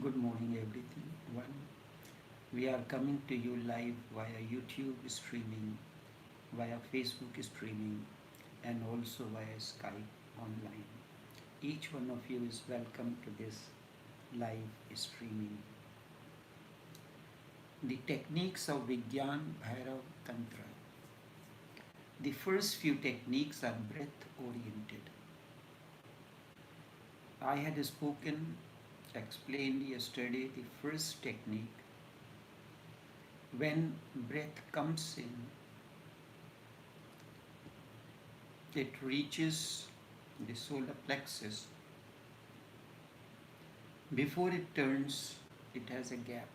Good morning, everyone. We are coming to you live via YouTube streaming, via Facebook streaming, and also via Skype online. Each one of you is welcome to this live streaming. The techniques of Vigyan, bhairav, Tantra. The first few techniques are breath oriented. I had explained yesterday the first technique. When breath comes in, it reaches the solar plexus. Before it turns, it has a gap.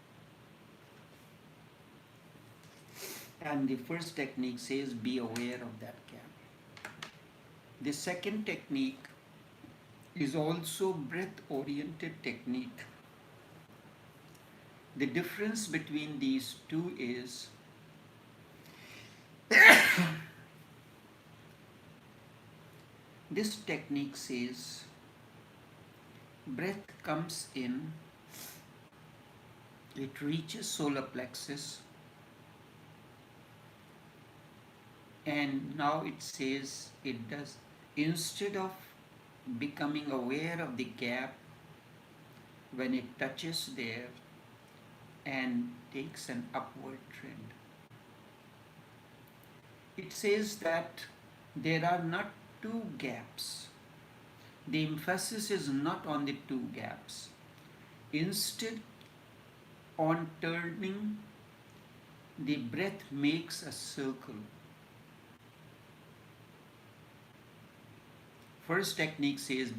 And the first technique says be aware of that gap. The second technique is also breath oriented technique. The difference between these two is this technique says breath comes in, it reaches solar plexus, and now it says it does, instead of becoming aware of the gap when it touches there and takes an upward trend. It says that there are not two gaps. The emphasis is not on the two gaps. Instead, on turning, the breath makes a circle. First technique says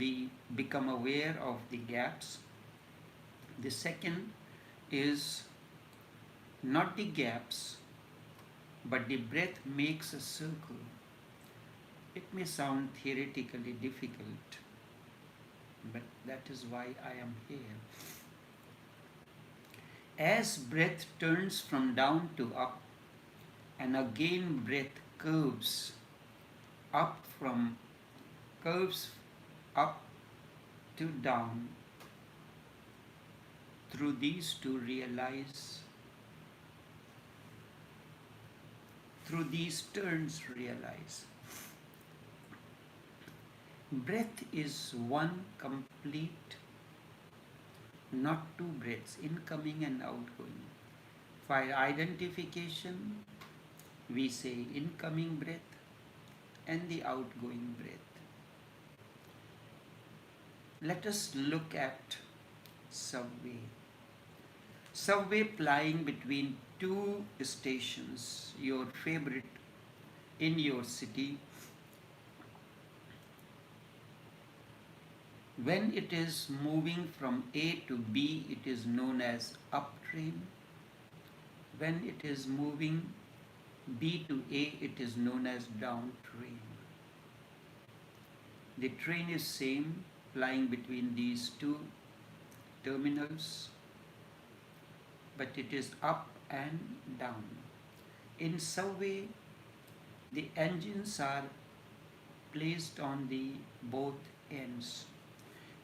become aware of the gaps. The second is not the gaps, but the breath makes a circle. It may sound theoretically difficult, but that is why I am here. As breath turns from down to up, and again breath curves up to down, through these two through these turns realize. Breath is one complete, not two breaths, incoming and outgoing. For identification, we say incoming breath and the outgoing breath. Let us look at subway. Subway plying between two stations, your favorite in your city. When it is moving from A to B, it is known as up train. When it is moving B to A, it is known as down train. The train is same, plying between these two terminals, but it is up and down. In subway, the engines are placed on the both ends.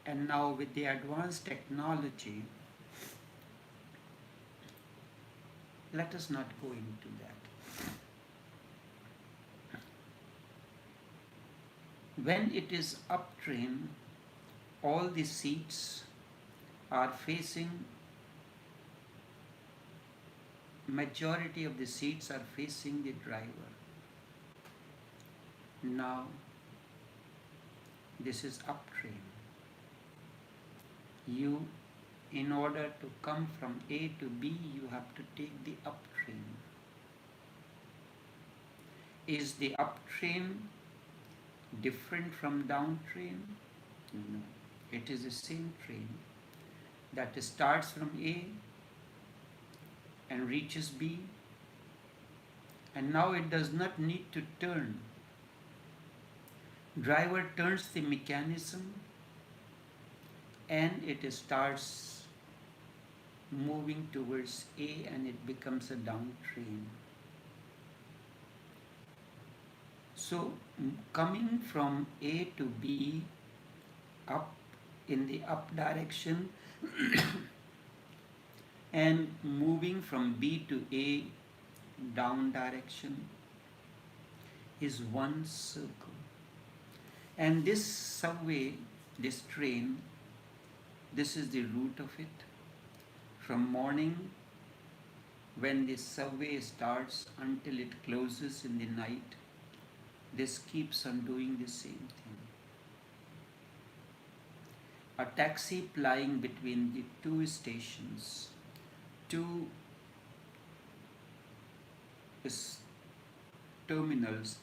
And now with the advanced technology, let us not go into that. When it is up train, all the seats are facing, majority of the seats are facing the driver. Now, this is up train. You, in order to come from A to B, you have to take the up train. Is the up train different from down train? No. It is the same train that starts from A and reaches B, and now it does not need to turn. Driver turns the mechanism and it starts moving towards A and it becomes a down train. So coming from A to B, up in the up direction, and moving from B to A down direction is one circle. And this subway, this train, this is the route of it. From morning when the subway starts until it closes in the night, this keeps on doing the same thing. A taxi plying between the two stations, two terminals.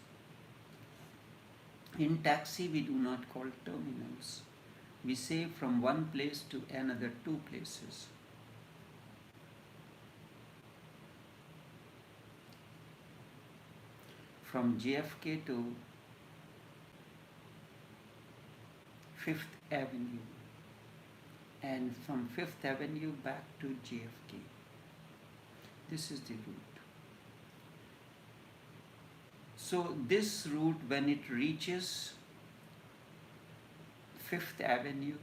In taxi, we do not call terminals. We say from one place to another, two places. From JFK to Fifth Avenue, and from Fifth Avenue back to JFK. This is the route. So this route, when it reaches Fifth Avenue,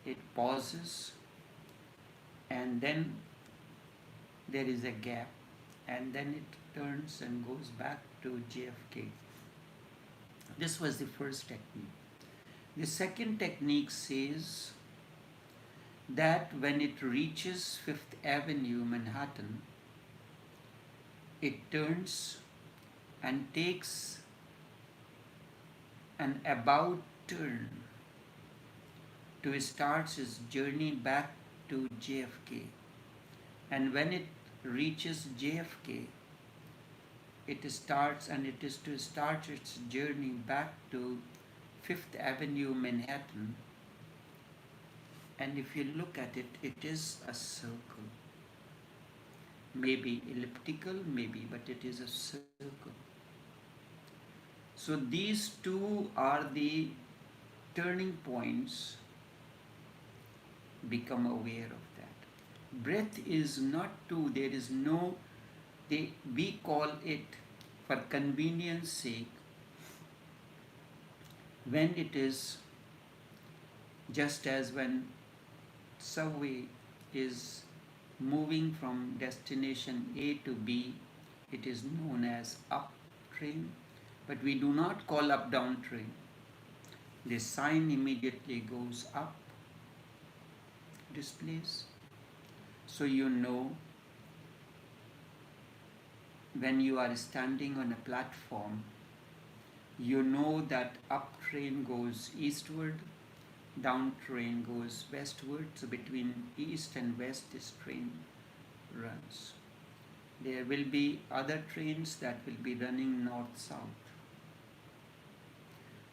it pauses, and then there is a gap, and then it turns and goes back to JFK. This was the first technique. The second technique says that when it reaches Fifth Avenue, Manhattan, it turns and takes an about turn to start its journey back to JFK. And when it reaches JFK, it starts, and it is to start its journey back to Fifth Avenue, Manhattan. And if you look at it, it is a circle. Maybe elliptical, maybe, but it is a circle. So these two are the turning points. Become aware of that. Breath is not two, there is no, we call it, for convenience sake, when it is just as when subway is moving from destination A to B, it is known as up train, but we do not call up down train. The sign immediately goes up, displays. So you know when you are standing on a platform, you know that up train goes eastward, down train goes westward. So between east and west this train runs. There will be other trains that will be running north-south.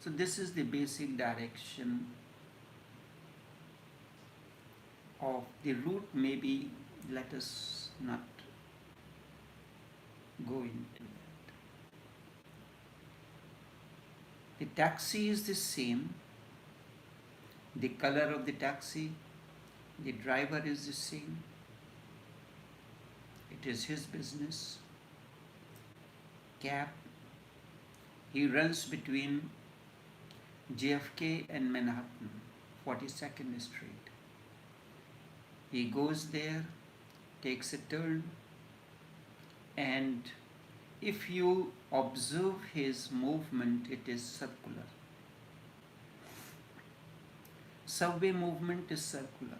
So this is the basic direction of the route. Maybe let us not go into that. The taxi is the same. The color of the taxi, the driver is the same. It is his business. Cab. He runs between JFK and Manhattan, 42nd Street. He goes there, takes a turn, and if you observe his movement, it is circular. Subway movement is circular.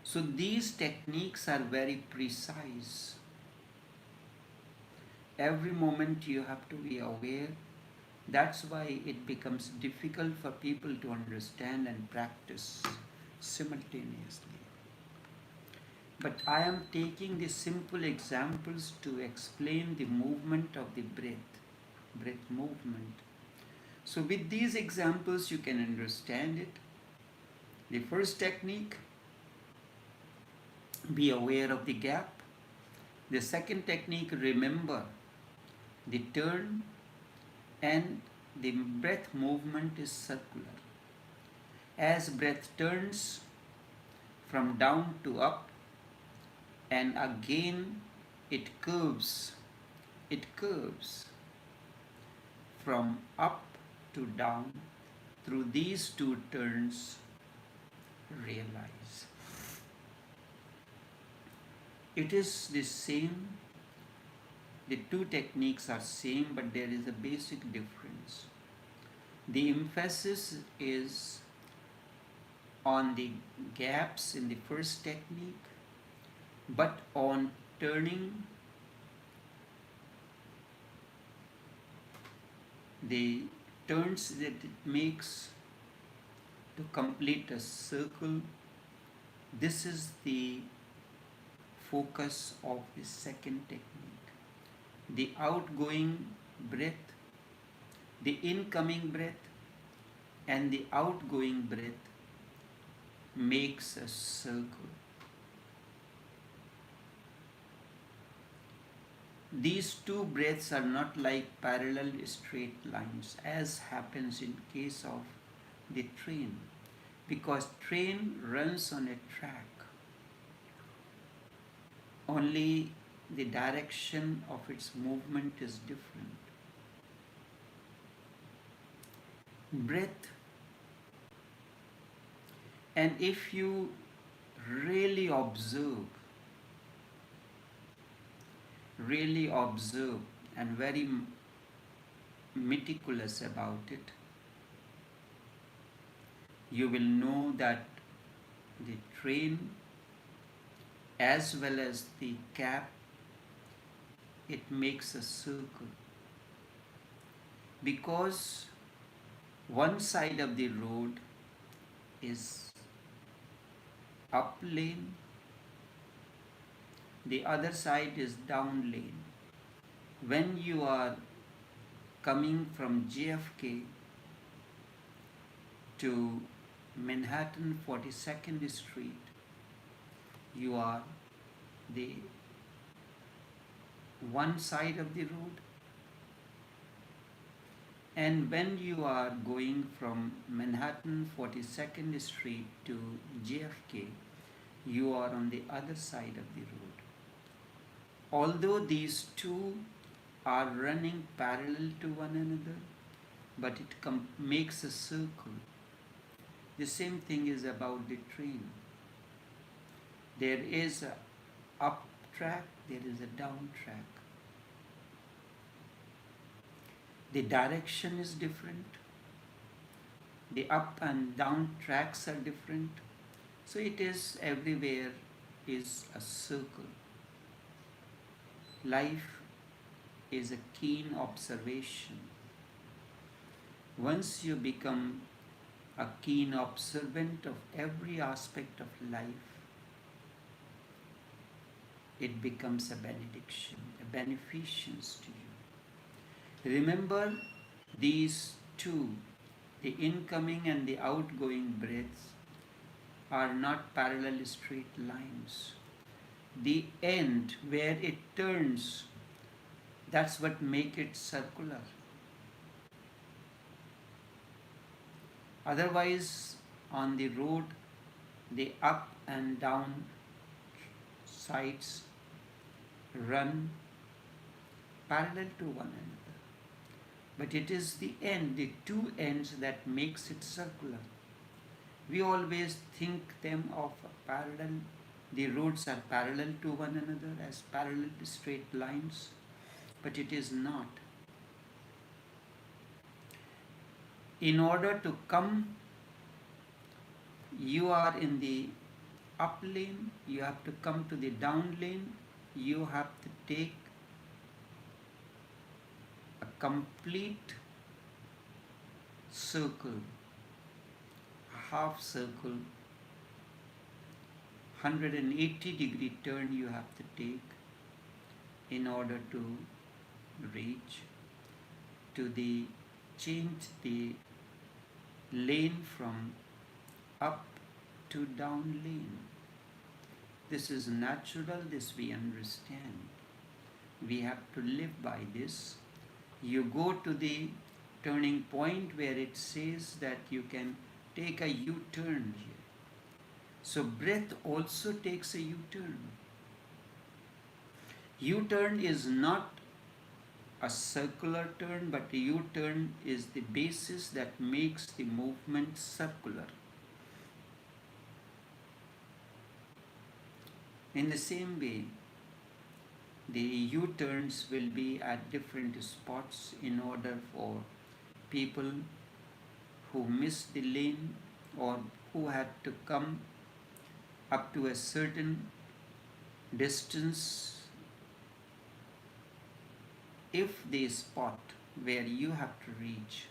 So these techniques are very precise. Every moment you have to be aware. That's why it becomes difficult for people to understand and practice simultaneously. But I am taking the simple examples to explain the movement of the breath movement. So with these examples you can understand it. The first technique, be aware of the gap. The second technique, remember the turn, and the breath movement is circular. As breath turns from down to up, and again it curves from up to down. Through these two turns, realize. It is the same, the two techniques are same, but there is a basic difference. The emphasis is on the gaps in the first technique, but on turning the turns that it makes to complete a circle. This is the focus of the second technique. The outgoing breath, the incoming breath, and the outgoing breath makes a circle. These two breaths are not like parallel straight lines as happens in case of the train, because train runs on a track. Only the direction of its movement is different. Breath, and if you really observe and very meticulous about it, you will know that the train as well as the cap, it makes a circle, because one side of the road is up lane, the other side is down lane. When you are coming from JFK to Manhattan 42nd Street, you are the one side of the road, and when you are going from Manhattan 42nd Street to JFK, you are on the other side of the road. Although these two are running parallel to one another, but it makes a circle. The same thing is about the train. There is a up track, there is a down track. The direction is different. The up and down tracks are different. So it is everywhere is a circle. Life is a keen observation. Once you become a keen observant of every aspect of life, it becomes a benediction, a beneficence to you. Remember, these two, the incoming and the outgoing breaths, are not parallel straight lines. The end where it turns, that's what makes it circular. Otherwise, on the road, the up and down sides run parallel to one another. But it is the end, the two ends, that makes it circular. We always think them of parallel, the roads are parallel to one another as parallel straight lines, but it is not. In order to come, you are in the up lane, you have to come to the down lane, you have to take a complete circle, a half circle, 180-degree turn you have to take in order to reach to the change the lane from up to down lane. This is natural, this we understand. We have to live by this. You go to the turning point where it says that you can take a U-turn here. So breath also takes a U-turn. U-turn is not a circular turn, but a U-turn is the basis that makes the movement circular. In the same way, the U-turns will be at different spots in order for people who missed the lane or who had to come up to a certain distance. If the spot where you have to reach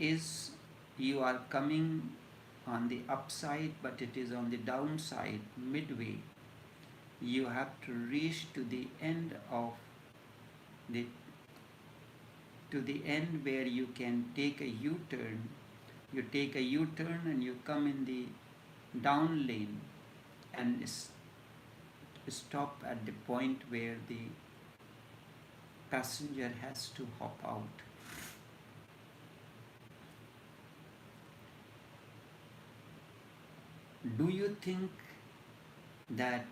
is you are coming on the upside but it is on the downside midway, you have to reach to the end of the to the end where you can take a U-turn. You take a U-turn and you come in the down lane and stop at the point where the passenger has to hop out. Do you think that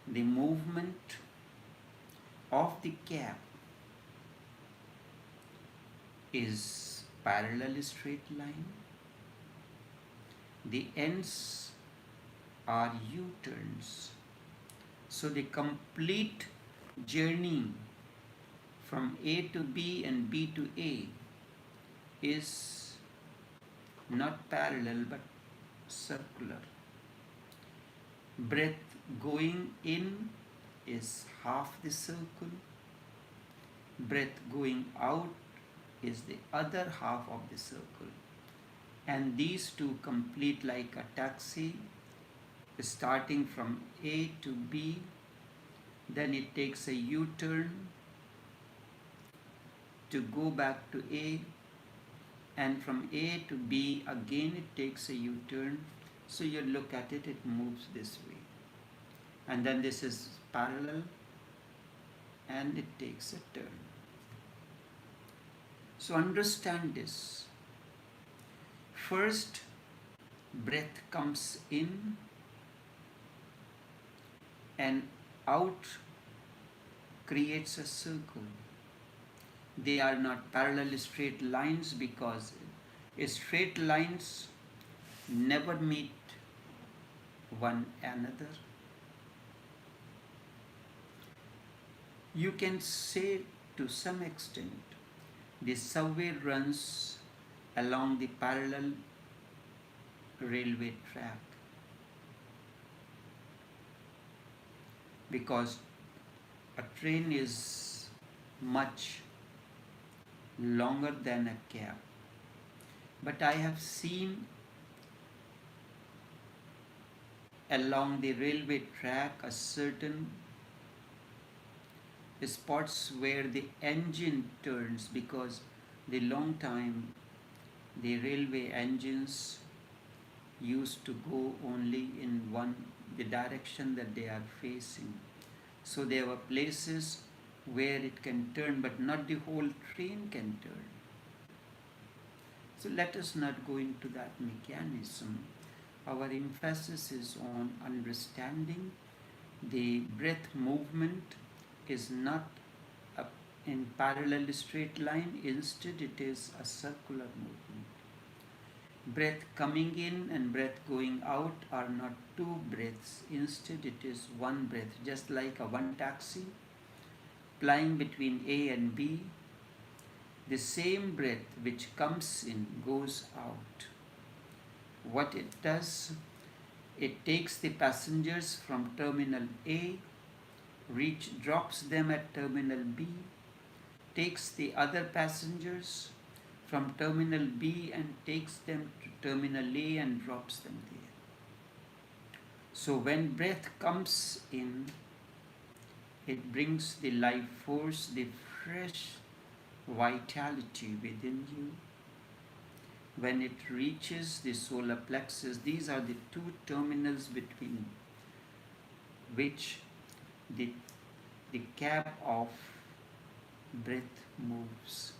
the movement of the cab is parallel straight line? The ends are U-turns. So the complete journey from A to B and B to A is not parallel but circular. Breath going in is half the circle. Breath going out is the other half of the circle. And these two complete like a taxi, starting from A to B, then it takes a U-turn to go back to A, and from A to B again it takes a U-turn. So you look at it, it moves this way. And then this is parallel and it takes a turn. So understand this. First, breath comes in and out, creates a circle. They are not parallel straight lines because straight lines never meet one another. You can say to some extent the subway runs along the parallel railway track because a train is much longer than a cab. But I have seen along the railway track a certain spots where the engine turns because the long time the railway engines used to go only in the direction that they are facing. So there were places where it can turn but not the whole train can turn. So let us not go into that mechanism. Our emphasis is on understanding the breath movement is not in parallel straight line, instead it is a circular movement. Breath coming in and breath going out are not two breaths, instead it is one breath, just like a one taxi plying between A and B. The same breath which comes in goes out. What it does, it takes the passengers from terminal A, drops them at terminal B, takes the other passengers from terminal B and takes them to terminal A and drops them there. So when breath comes in, it brings the life force, the fresh vitality within you. When it reaches the solar plexus, these are the two terminals between which the cab of breath moves.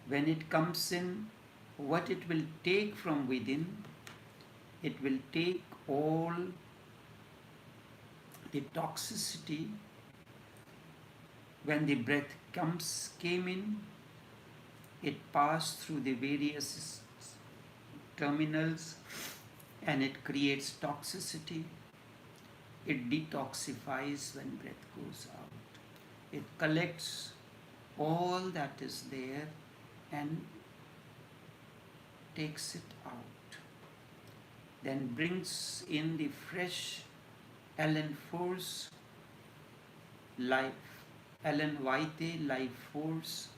When it comes in, what it will take from within, it will take all the toxicity. When the breath came in, it passed through the various terminals and it creates toxicity. It detoxifies when breath goes out. It collects all that is there and takes it out. Then brings in the fresh Ellen force, life, Ellen White life force,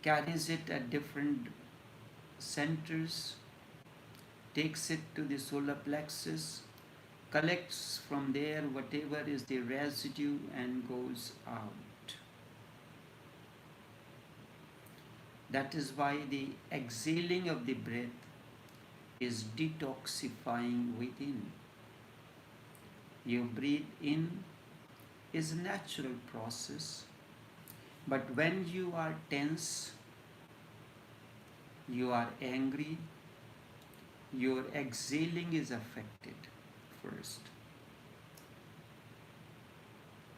carries it at different centers, takes it to the solar plexus, collects from there whatever is the residue and goes out. That is why the exhaling of the breath is detoxifying within. You breathe in is a natural process, but when you are tense, you are angry, your exhaling is affected first.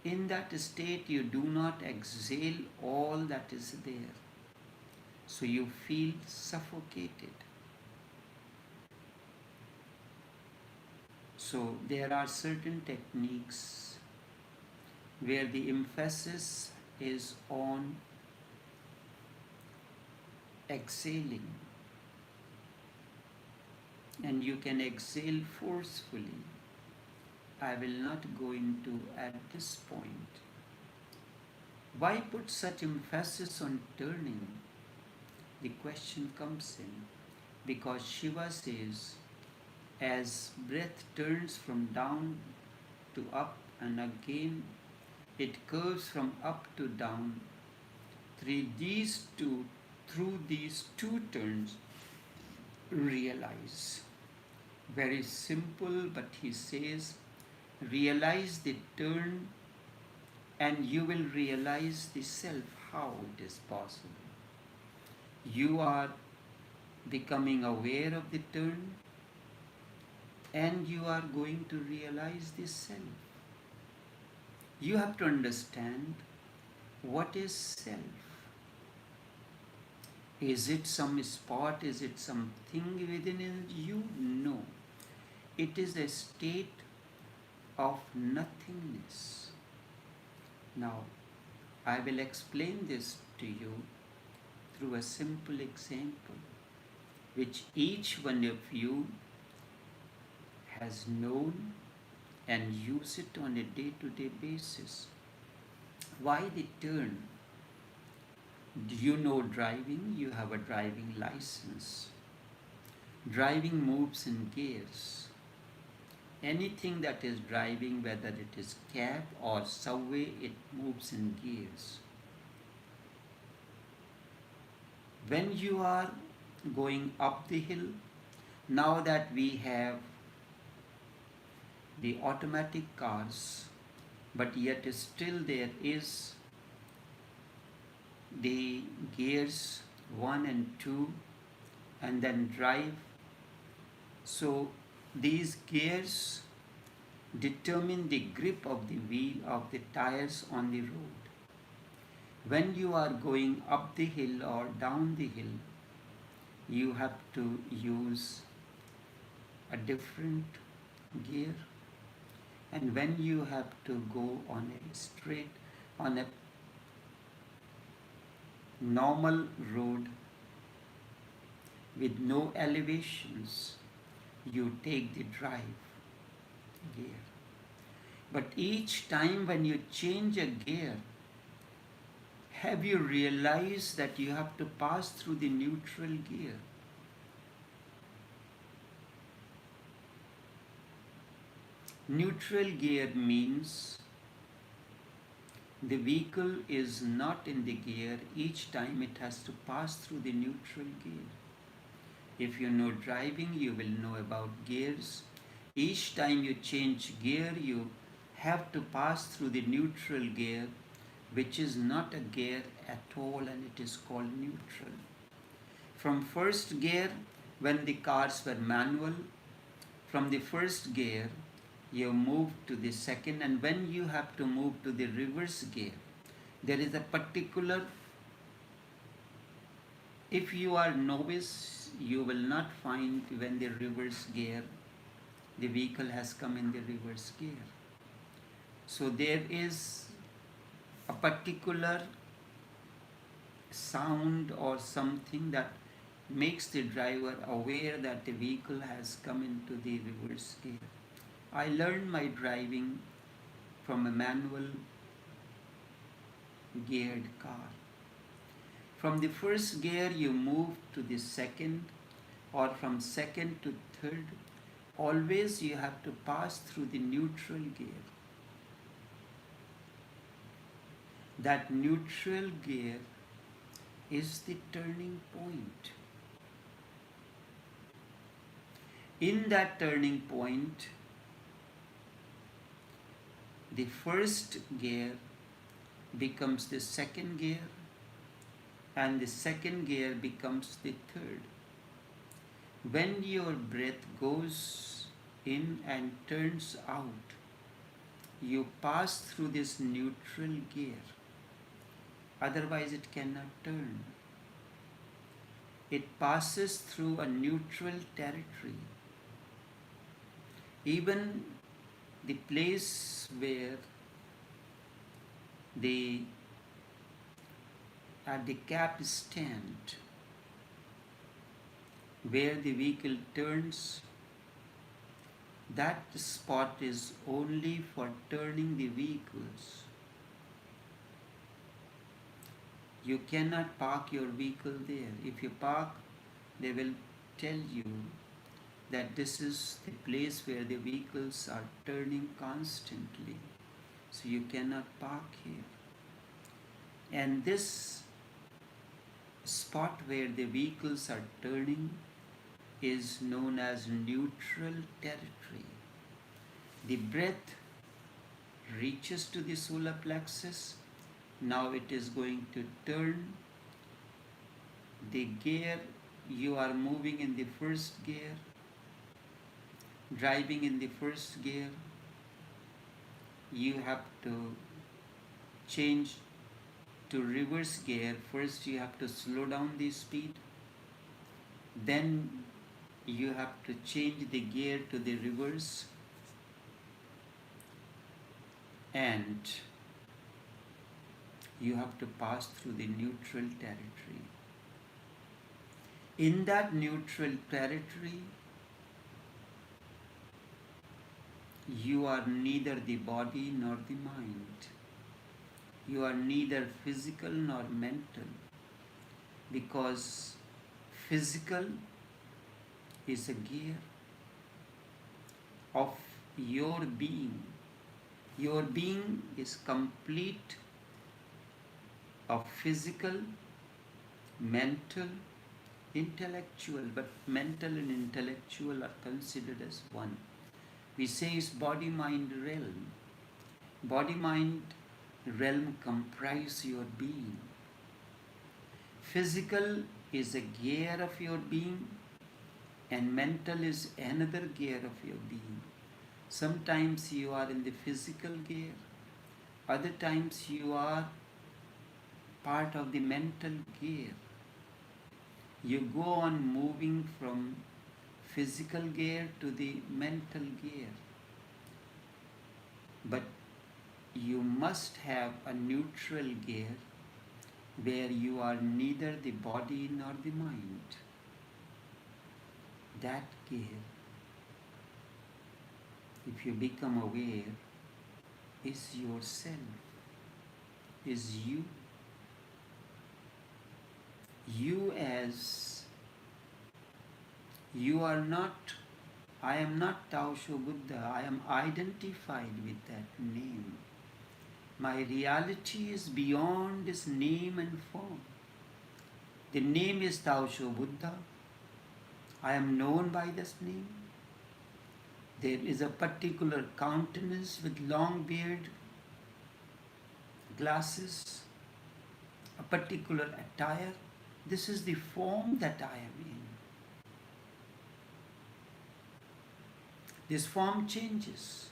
In that state, you do not exhale all that is there. So you feel suffocated. So there are certain techniques where the emphasis is on exhaling, and you can exhale forcefully. I will not go into at this point. Why put such emphasis on turning? The question comes in because Shiva says, as breath turns from down to up and again it curves from up to down, through these two turns, realize. Very simple, but he says, realize the turn and you will realize the self, how it is possible. You are becoming aware of the turn and you are going to realize the self. You have to understand what is self. Is it some spot? Is it something within you? No. It is a state of nothingness. Now, I will explain this to you through a simple example, which each one of you has known and use it on a day-to-day basis. Why the turn? Do you know driving? You have a driving license. Driving moves in gears. Anything that is driving, whether it is cab or subway, it moves in gears. When you are going up the hill, now that we have the automatic cars, but yet still there is the gears 1 and 2 and then drive. So these gears determine the grip of the wheel of the tires on the road. When you are going up the hill or down the hill, you have to use a different gear. And when you have to go on a straight, on a normal road with no elevations, you take the drive gear. But each time when you change a gear, have you realized that you have to pass through the neutral gear? Neutral gear means the vehicle is not in the gear. Each time it has to pass through the neutral gear. If you know driving, you will know about gears. Each time you change gear, you have to pass through the neutral gear, which is not a gear at all, and it is called neutral. From first gear, when the cars were manual, from the first gear, you move to the second, and when you have to move to the reverse gear, there is a particular If you are novice, you will not find when the reverse gear, the vehicle has come in the reverse gear. So there is a particular sound or something that makes the driver aware that the vehicle has come into the reverse gear. I learned my driving from a manual geared car. From the first gear you move to the second, or from second to third. Always you have to pass through the neutral gear. That neutral gear is the turning point. In that turning point, the first gear becomes the second gear, and the second gear becomes the third. When your breath goes in and turns out, you pass through this neutral gear. Otherwise, it cannot turn. It passes through a neutral territory. Even the place where the at the cap stand, where the vehicle turns, that spot is only for turning the vehicles. You cannot park your vehicle there. If you park, they will tell you that this is the place where the vehicles are turning constantly. So you cannot park here. And this spot where the vehicles are turning is known as neutral territory. The breath reaches to the solar plexus. Now it is going to turn. The gear, you are moving in the first gear, driving in the first gear. You have to change to reverse gear. First you have to slow down the speed. Then you have to change the gear to the reverse. And you have to pass through the neutral territory. In that neutral territory, you are neither the body nor the mind. You are neither physical nor mental, because physical is a gear of your being. Your being is complete of physical, mental, intellectual, but mental and intellectual are considered as one. We say it's body-mind realm. Body-mind realm comprises your being. Physical is a gear of your being, and mental is another gear of your being. Sometimes you are in the physical gear, other times you are part of the mental gear. You go on moving from physical gear to the mental gear. But you must have a neutral gear where you are neither the body nor the mind. That gear, if you become aware, is yourself, is you. You as, you are not, I am not taoshobuddha, I am identified with that name. My reality is beyond this name and form. The name is taoshobuddha. I am known by this name. There is a particular countenance with long beard, glasses, a particular attire. This is the form that I am in. This form changes.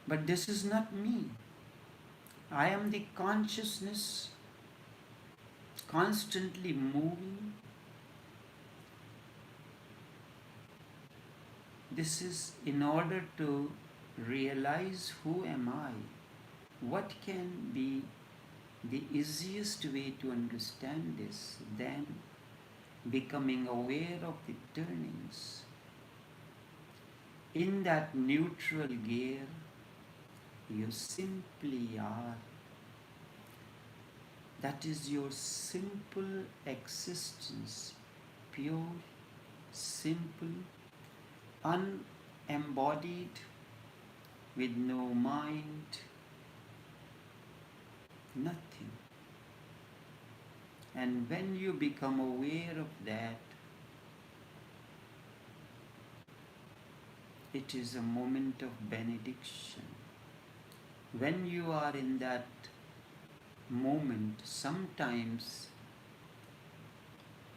But this is not me. I am the consciousness constantly moving. This is in order to realize who am I. What can be the easiest way to understand this than becoming aware of the turnings? In that neutral gear, you simply are. That is your simple existence, pure, simple, unembodied, with no mind, nothing. And when you become aware of that, it is a moment of benediction. When you are in that moment, sometimes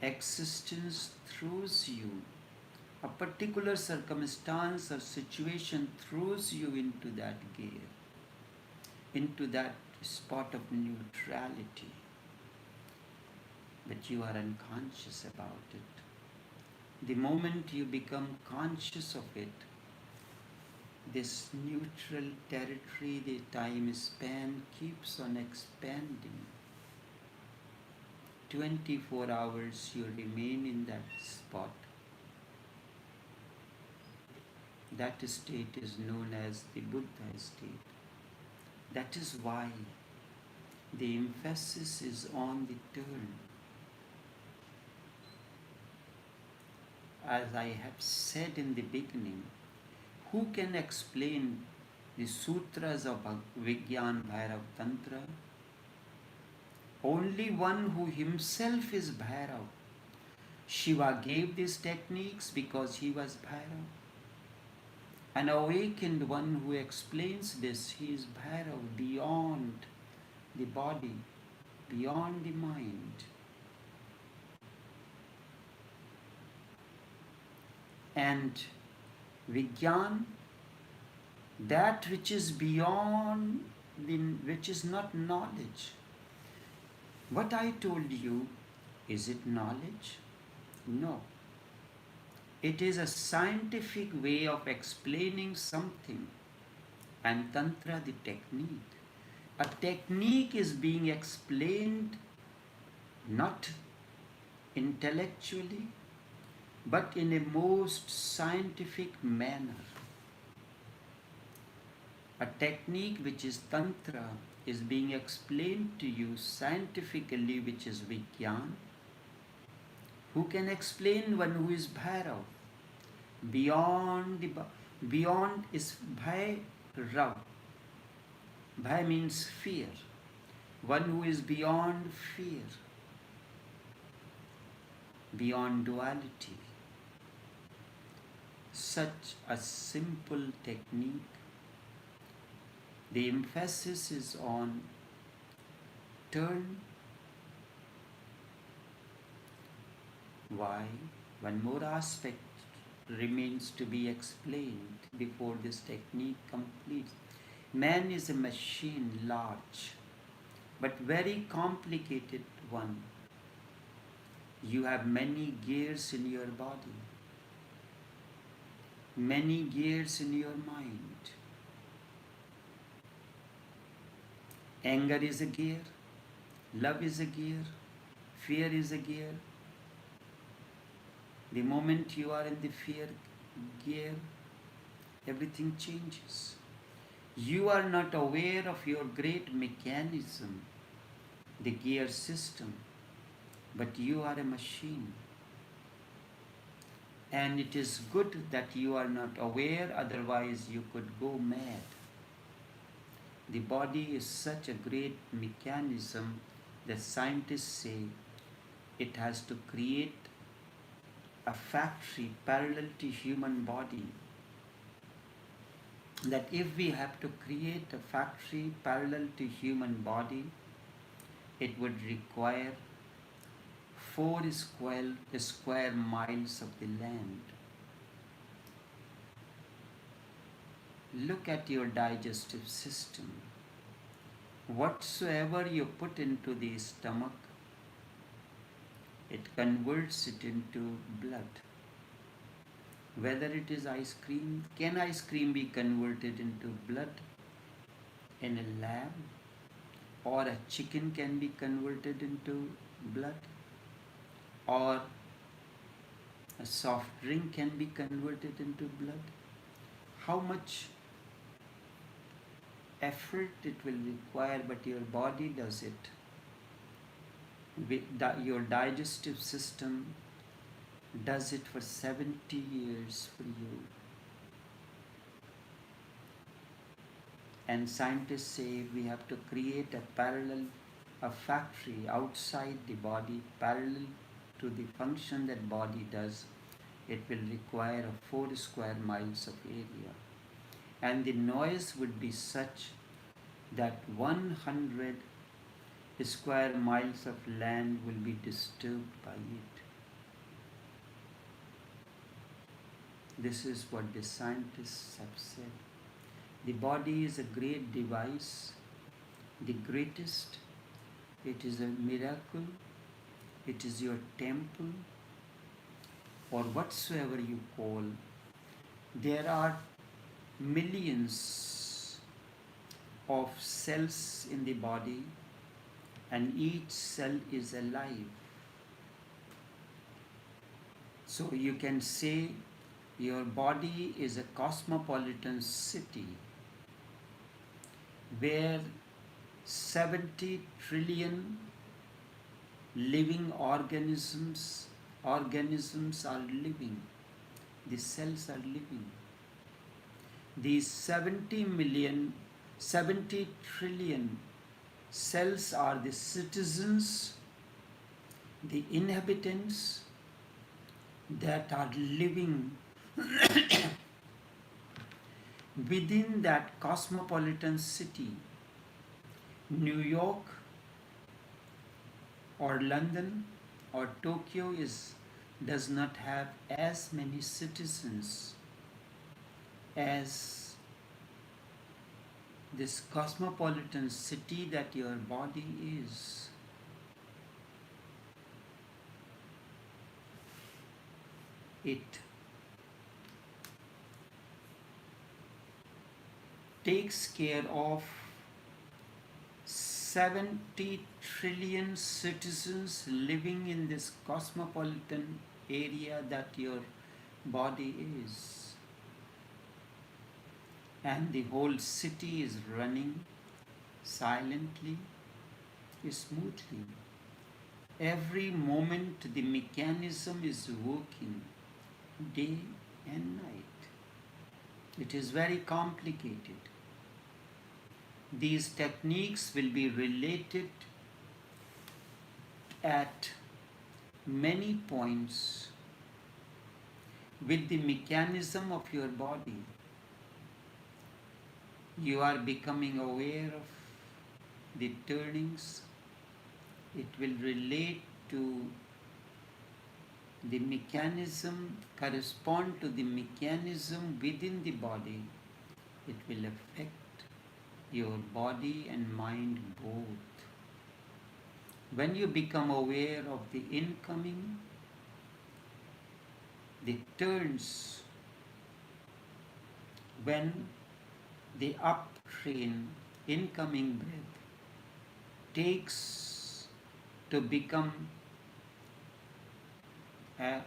existence throws you, a particular circumstance or situation throws you into that gear, into that spot of neutrality, but you are unconscious about it. The moment you become conscious of it, this neutral territory, the time span keeps on expanding. 24 hours you remain in that spot. That state is known as the Buddha state. That is why the emphasis is on the turn. As I have said in the beginning, who can explain the sutras of Vigyan, Bhairav, Tantra? Only one who himself is Bhairav. Shiva gave these techniques because he was Bhairav. An awakened one who explains this, he is Bhairav, beyond the body, beyond the mind. And Vigyan, that which is beyond, which is not knowledge. What I told you, is it knowledge? No. It is a scientific way of explaining something, and Tantra the technique. A technique is being explained not intellectually, but in a most scientific manner. A technique which is Tantra is being explained to you scientifically, which is Vigyan. Who can explain one who is Bhairav? Beyond is bhairav. Bhai means fear. One who is beyond fear, beyond duality. Such a simple technique. The emphasis is on turn. Why? One more aspect remains to be explained before this technique completes. Man is a machine, large, but very complicated one. You have many gears in your body, many gears in your mind. Anger is a gear, love is a gear, fear is a gear. The moment you are in the fear gear, everything changes. You are not aware of your great mechanism, the gear system, but you are a machine. And it is good that you are not aware, otherwise you could go mad. The body is such a great mechanism that scientists say it has to create a factory parallel to human body. That if we have to create a factory parallel to human body, it would require 4 square miles of the land. Look at your digestive system. Whatsoever you put into the stomach it converts it into blood. Whether it is ice cream, can ice cream be converted into blood in a lab? Or a chicken can be converted into blood? Or a soft drink can be converted into blood? How much effort it will require, but your body does it. Your digestive system does it for 70 years for you. And scientists say we have to create a factory outside the body parallel to the function that body does. It will require a 4 square miles of area. And the noise would be such that 100 square miles of land will be disturbed by it. This is what the scientists have said. The body is a great device, the greatest. It is a miracle. It is your temple, or whatsoever you call. There are millions of cells in the body, and each cell is alive. So you can say your body is a cosmopolitan city where 70 trillion living organisms are living. The cells are living. These 70 trillion cells are the citizens, the inhabitants that are living within that cosmopolitan city. New York or London or Tokyo does not have as many citizens as this cosmopolitan city that your body is. It takes care of 70 trillion citizens living in this cosmopolitan area that your body is. And the whole city is running silently, smoothly. Every moment the mechanism is working day and night. It is very complicated. These techniques will be related at many points with the mechanism of your body. You are becoming aware of the turnings. It will relate to the mechanism, correspond to the mechanism within the body. It will affect your body and mind both. When you become aware of the incoming, the turns, when the uptrain, incoming breath takes to become an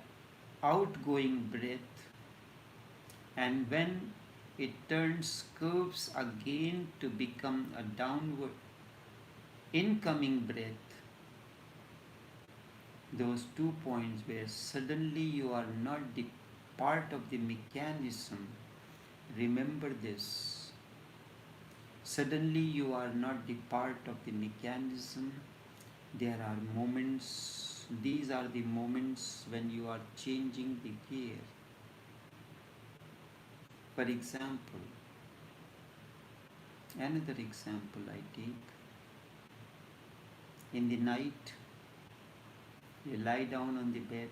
outgoing breath, and when it turns curves again to become a downward incoming breath, those 2 points where suddenly you are not the part of the mechanism, remember this. Suddenly you are not the part of the mechanism. There are moments, these are the moments when you are changing the gear. For example, another example I take. In the night, you lie down on the bed,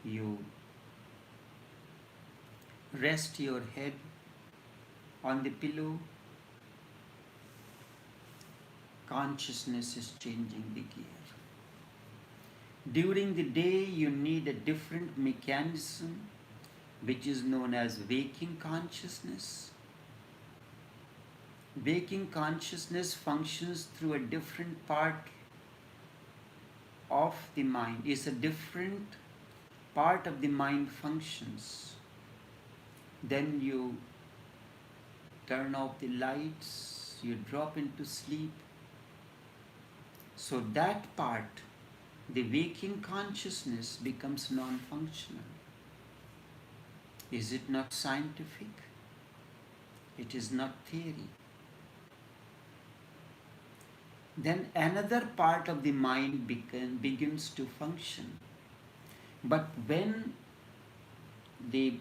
you rest your head on the pillow, consciousness is changing the gear. During the day, you need a different mechanism which is known as waking consciousness. Waking consciousness functions through a different part of the mind, is a different part of the mind functions. Then you turn off the lights, you drop into sleep. So that part, the waking consciousness, becomes non-functional. Is it not scientific? It is not theory. Then another part of the mind begins to function. But when the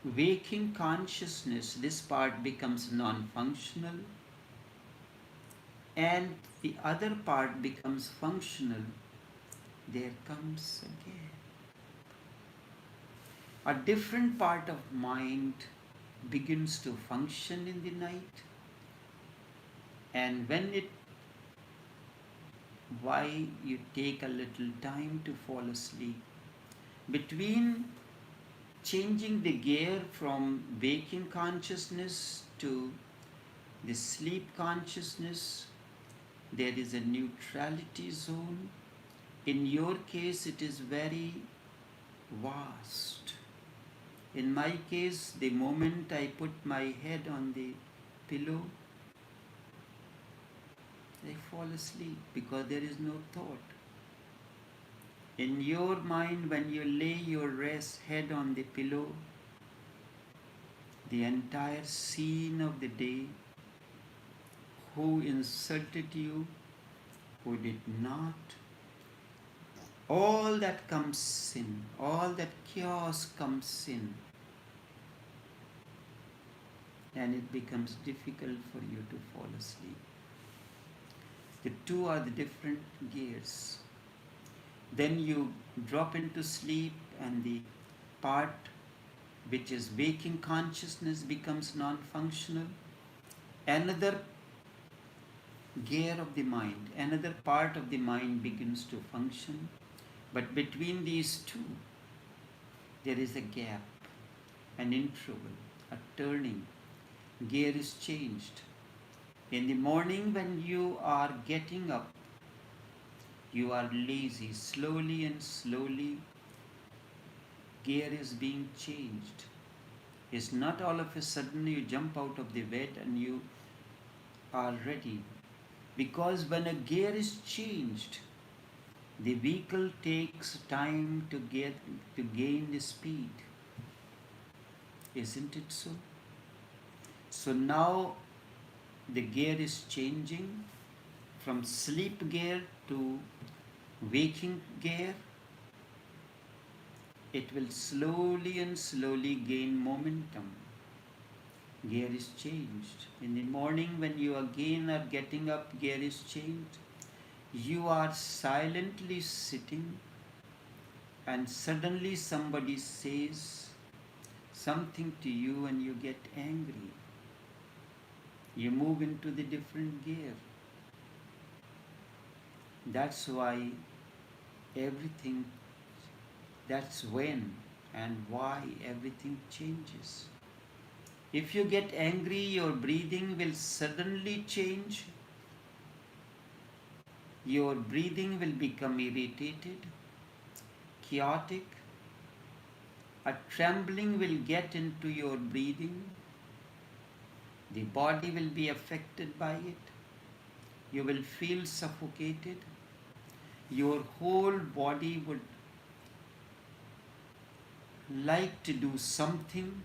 waking consciousness, this part becomes non-functional, and the other part becomes functional, there comes a gap. A different part of mind begins to function in the night, and why you take a little time to fall asleep. Between changing the gear from waking consciousness to the sleep consciousness, there is a neutrality zone. In your case, it is very vast. In my case, the moment I put my head on the pillow, I fall asleep because there is no thought. In your mind, when you lay your head on the pillow, the entire scene of the day, who insulted you, who did not, all that comes in, all that chaos comes in, and it becomes difficult for you to fall asleep. The two are the different gears. Then you drop into sleep, and the part which is waking consciousness becomes non-functional. Another gear of the mind, another part of the mind begins to function. But between these two, there is a gap, an interval, a turning. Gear is changed. In the morning, when you are getting up, you are lazy. Slowly and slowly, gear is being changed. It's not all of a sudden you jump out of the bed and you are ready. Because when a gear is changed, the vehicle takes time to gain the speed. Isn't it so? So now the gear is changing from sleep gear to waking gear. It will slowly and slowly gain momentum. Gear is changed. In the morning, when you again are getting up, gear is changed. You are silently sitting, and suddenly somebody says something to you and you get angry. You move into the different gear. That's why that's when and why everything changes. If you get angry, your breathing will suddenly change. Your breathing will become irritated, chaotic. A trembling will get into your breathing. The body will be affected by it. You will feel suffocated. Your whole body would like to do something,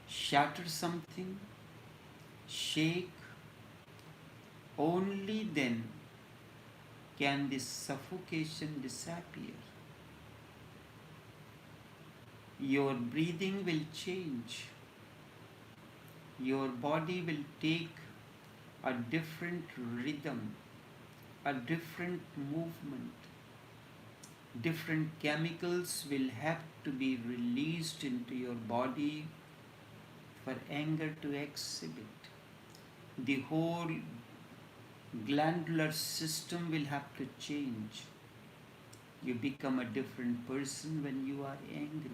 shatter something, shake. Only then can this suffocation disappear. Your breathing will change. Your body will take a different rhythm, a different movement. Different chemicals will have to be released into your body for anger to exhibit. The whole glandular system will have to change. You become a different person when you are angry.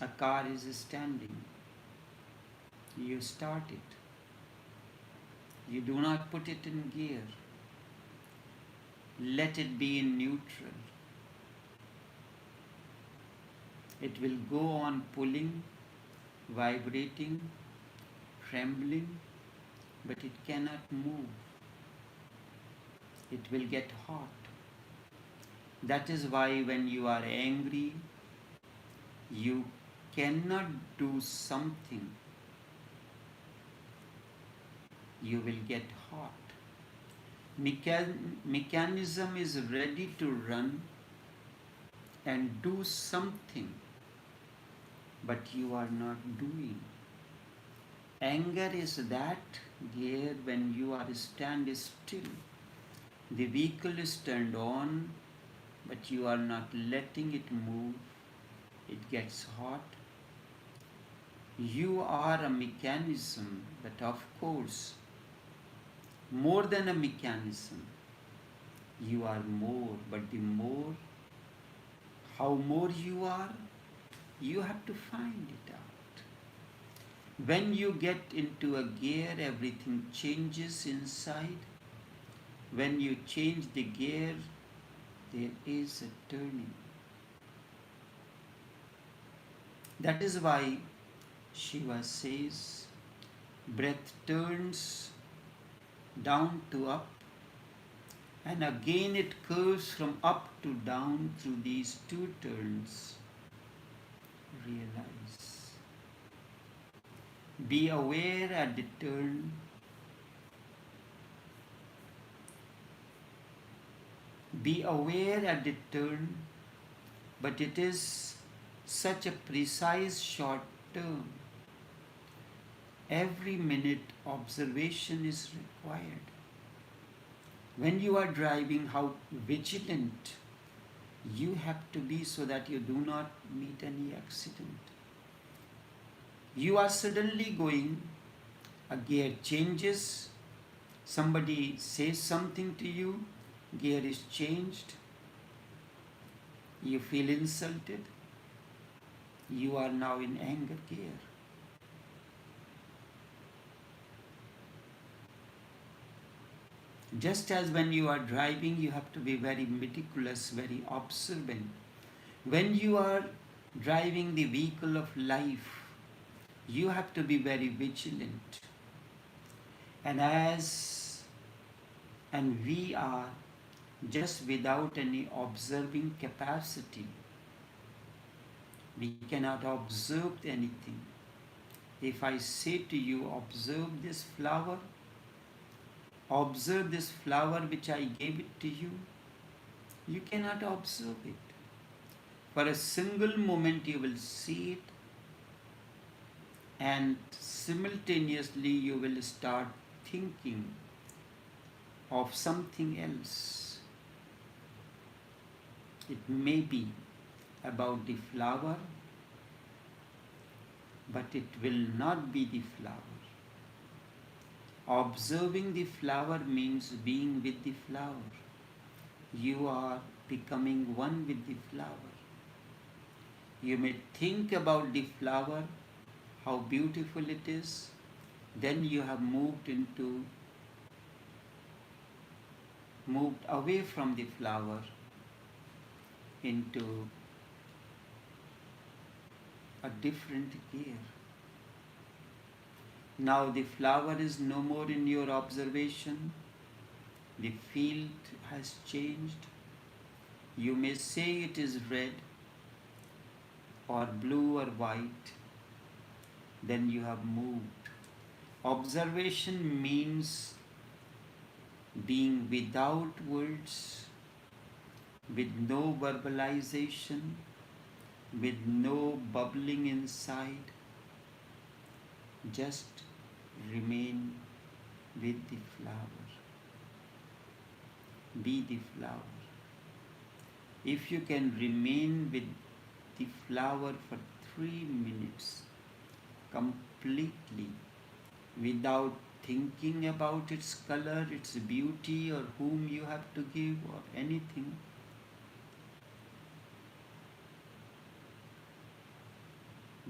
A car is standing. You start it. You do not put it in gear. Let it be in neutral. It will go on pulling, vibrating, trembling, but it cannot move. It will get hot. That is why when you are angry, you cannot do something. You will get hot. Mechanism is ready to run and do something, but you are not doing. Anger is that gear when you are stand still. The vehicle is turned on, but you are not letting it move. It gets hot. You are a mechanism, but of course, more than a mechanism. You are more, but the more, how more you are, you have to find it out. When you get into a gear, everything changes inside. When you change the gear, there is a turning. That is why Shiva says, breath turns down to up, and again it curves from up to down through these two turns. Realize. Be aware at the turn. Be aware at the turn, but it is such a precise short turn. Every minute observation is required. When you are driving, how vigilant you have to be so that you do not meet any accident. You are suddenly going, a gear changes, somebody says something to you, gear is changed, you feel insulted, you are now in anger gear. Just as when you are driving, you have to be very meticulous, very observant. When you are driving the vehicle of life, you have to be very vigilant. And we are just without any observing capacity. We cannot observe anything. If I say to you, observe this flower which I gave it to you, you cannot observe it. For a single moment you will see it, and simultaneously you will start thinking of something else. It may be about the flower, but it will not be the flower. Observing the flower means being with the flower. You are becoming one with the flower. You may think about the flower, how beautiful it is, then you have moved away from the flower into a different gear. Now the flower is no more in your observation. The field has changed. You may say it is red or blue or white. Then you have moved. Observation means being without words, with no verbalization, with no bubbling inside. Just remain with the flower. Be the flower. If you can remain with the flower for 3 minutes completely, without thinking about its color, its beauty, or whom you have to give, or anything.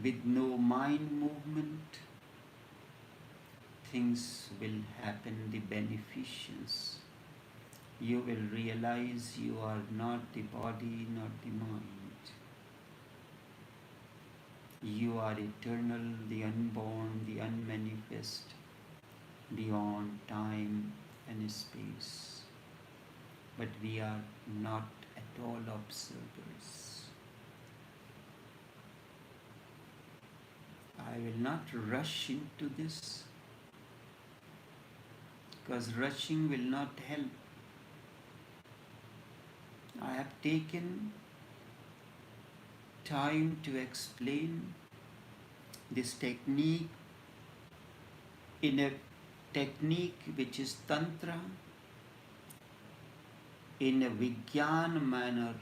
With no mind movement, things will happen, the beneficence. You will realize you are not the body, not the mind. You are eternal, the unborn, the unmanifest, beyond time and space. But we are not at all observers. I will not rush into this, because rushing will not help. I have taken time to explain this technique in a technique which is Tantra, in a Vigyan manner,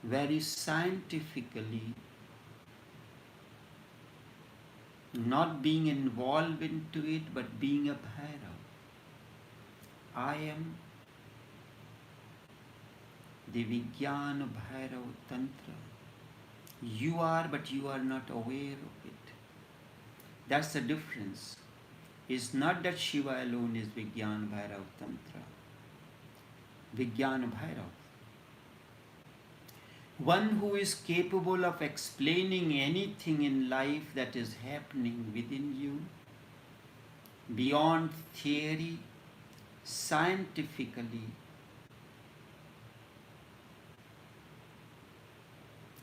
very scientifically, not being involved into it, but being a bhairav. I am the Vigyan Bhairav Tantra. You are, but you are not aware of it. That's the difference. It's not that Shiva alone is Vigyan Bhairav Tantra. Vigyan Bhairav. One who is capable of explaining anything in life that is happening within you, beyond theory, scientifically,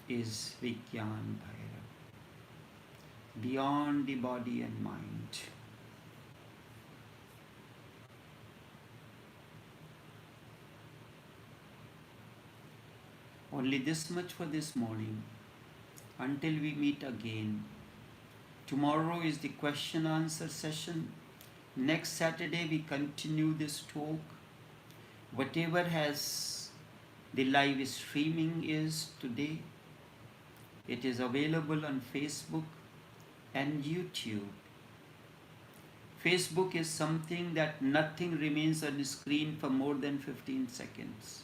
is Vigyan Bhairav, beyond the body and mind. Only this much for this morning, until we meet again. Tomorrow is the question answer session. Next Saturday we continue this talk. Whatever has the live streaming is today, it is available on Facebook and YouTube. Facebook is something that nothing remains on the screen for more than 15 seconds.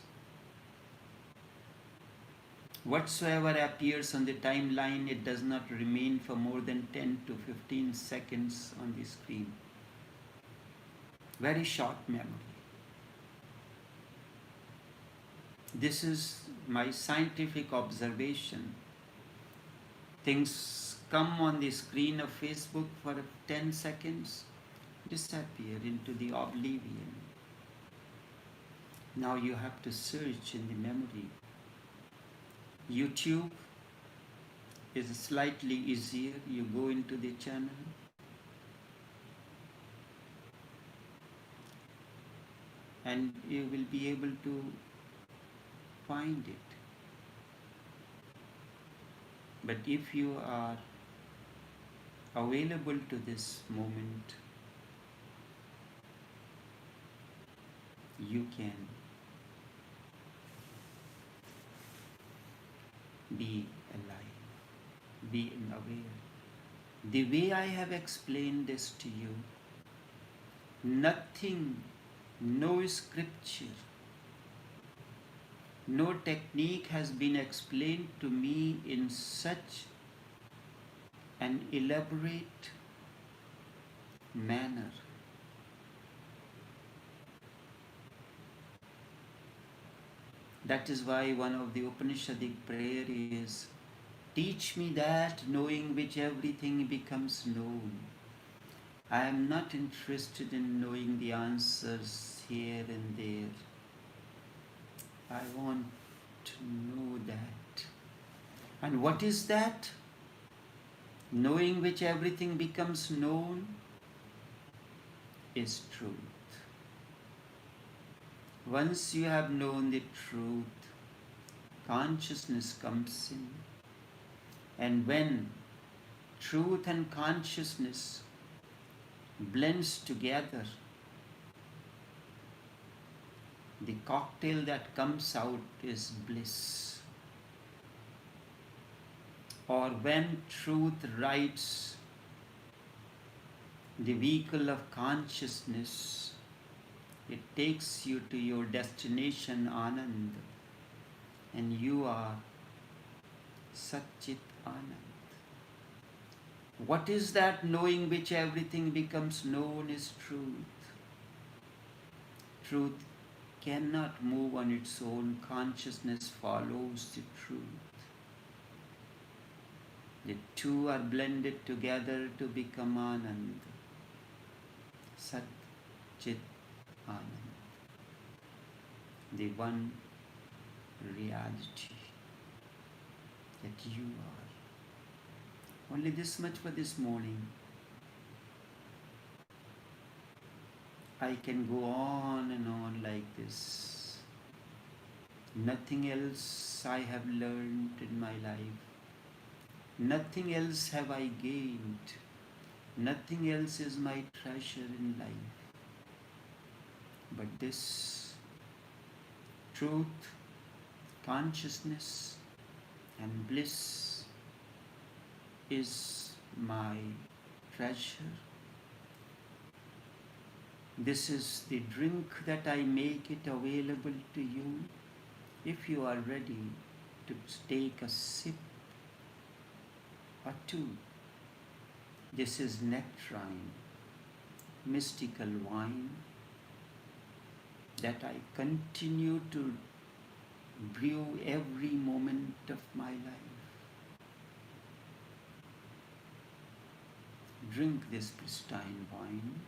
Whatsoever appears on the timeline, it does not remain for more than 10 to 15 seconds on the screen. Very short memory. This is my scientific observation. Things come on the screen of Facebook for 10 seconds, disappear into the oblivion. Now you have to search in the memory. YouTube is slightly easier. You go into the channel, and you will be able to find it. But if you are available to this moment, you can be alive, be aware. The way I have explained this to you, nothing, no scripture, no technique has been explained to me in such an elaborate manner. That is why one of the Upanishadic prayer is, teach me that knowing which everything becomes known. I am not interested in knowing the answers here and there. I want to know that. And what is that? Knowing which everything becomes known is truth. Once you have known the truth, consciousness comes in. And when truth and consciousness blends together, the cocktail that comes out is bliss. Or when truth writes the vehicle of consciousness. It takes you to your destination, Anand, and you are Satchit Anand. What is that knowing which everything becomes known is truth. Truth cannot move on its own. Consciousness follows the truth. The two are blended together to become Anand. Sat Chit Anand. The one reality that you are. Only this much for this morning. I can go on and on like this. Nothing else I have learned in my life. Nothing else have I gained. Nothing else is my treasure in life. But this truth, consciousness, and bliss is my treasure. This is the drink that I make it available to you if you are ready to take a sip or two. This is nectarine, mystical wine that I continue to brew every moment of my life. Drink this pristine wine.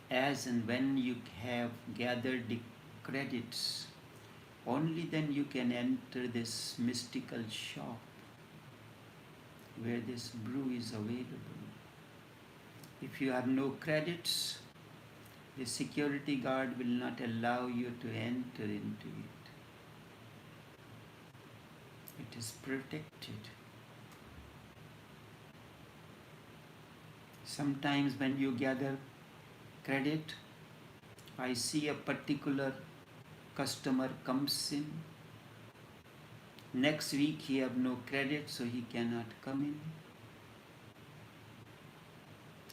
As and when you have gathered the credits, only then you can enter this mystical shop where this brew is available. If you have no credits, the security guard will not allow you to enter into it. It is protected. Sometimes when you gather credit, I see a particular customer comes in. Next week he have no credit, so he cannot come in.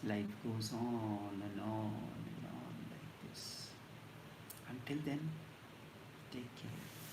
Life goes on and on and on like this. Until then, take care.